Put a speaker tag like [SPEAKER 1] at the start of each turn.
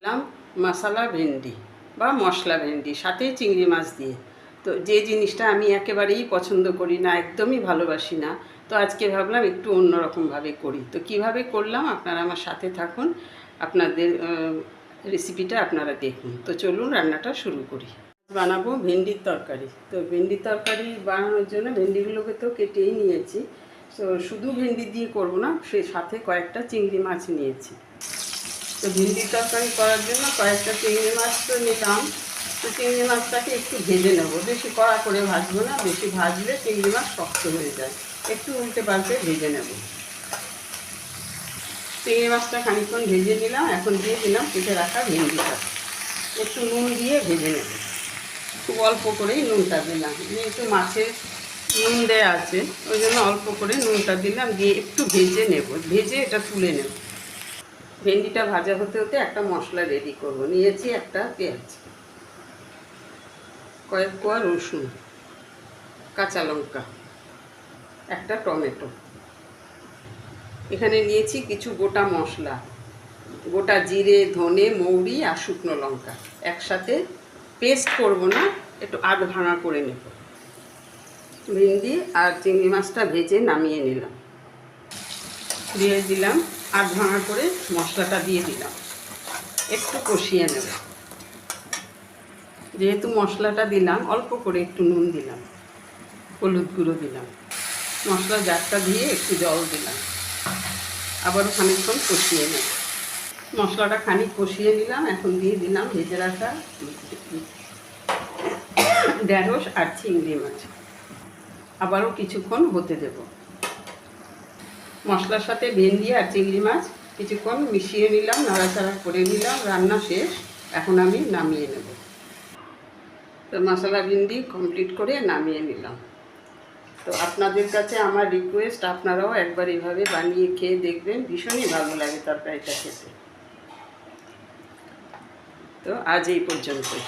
[SPEAKER 1] করলাম মশলা ভেন্ডি বা মশলা ভেন্ডি, সাথে চিংড়ি মাছ দিয়ে। তো যে জিনিসটা আমি একেবারেই পছন্দ করি না, একদমই ভালোবাসি না, তো আজকে ভাবলাম একটু অন্যরকমভাবে করি। তো কিভাবে করলাম আপনারা আমার সাথে থাকুন, আপনাদের রেসিপিটা আপনারা দেখুন। তো চলুন রান্নাটা শুরু করি। বানাবো ভেন্ডির তরকারি। তো ভেন্ডির তরকারি বানানোর জন্য ভেন্ডিগুলোকে তো কেটেই নিয়েছি। তো শুধু ভেন্ডি দিয়ে করব না, সেই সাথে কয়েকটা চিংড়ি মাছ নিয়েছি। তো ভেন্ডির তরকারি করার জন্য কয়েকটা চিংড়ি মাছ তো নিলাম। তো চিংড়ি মাছটাকে একটু ভেজে নেব, বেশি কড়া করে ভাজবো না, বেশি ভাজলে চিংড়ি মাছ শক্ত হয়ে যায়। একটু উল্টে পাল্টে ভেজে নেব। চিংড়ি মাছটা খানিকক্ষণ ভেজে নিলাম। এখন দিয়ে দিলাম কেটে রাখা ভেন্ডিটা, একটু নুন দিয়ে ভেজে নেব। খুব অল্প করেই নুনটা দিলাম, যেহেতু মাছে নুন দেওয়া আছে ওই জন্য অল্প করে নুনটা দিলাম, দিয়ে একটু ভেজে নেব, ভেজে এটা তুলে নেব। ভেন্ডিটা ভাজা হতে হতে একটা মশলা রেডি করব। নিয়েছি একটা পেঁয়াজ, কয়েক কোয়া রসুন, কাঁচা লঙ্কা, একটা টমেটো। এখানে নিয়েছি কিছু গোটা মশলা, গোটা জিরে, ধনে, মৌরি আর শুকনো লঙ্কা। একসাথে পেস্ট করব না, একটু আধ ভাঙা করে নেব। ভেন্ডি আর চিংড়ি মাছটা ভেজে নামিয়ে নিলাম, দিয়ে দিলাম আধ ভাঙা করে মশলাটা দিয়ে দিলাম, একটু কষিয়ে নেব। যেহেতু মশলাটা দিলাম, অল্প করে একটু নুন দিলাম, হলুদ গুঁড়ো দিলাম, মশলা জারটা দিয়ে একটু জল দিলাম, আবারও খানিকক্ষণ কষিয়ে নেব। মশলাটা খানিক কষিয়ে নিলাম। এখন দিয়ে দিলাম ভেজে রাখা ঢেঁড়স আর চিংড়ি মাছ, আবারও কিছুক্ষণ হতে দেব। মশলার সাথে ভেন্ডি আর চিংড়ি মাছ কিছুক্ষণ মিশিয়ে নিলাম, নাড়াচাড়া করে নিলাম। রান্না শেষ, এখন আমি নামিয়ে নেব। তো মশলা ভেন্ডি কমপ্লিট করে নামিয়ে নিলাম। তো আপনাদের কাছে আমার রিকোয়েস্ট, আপনারাও একবার এইভাবে বানিয়ে খেয়ে দেখবেন, ভীষণই ভালো লাগে তরকারিটা খেতে। তো আজ এই পর্যন্তই।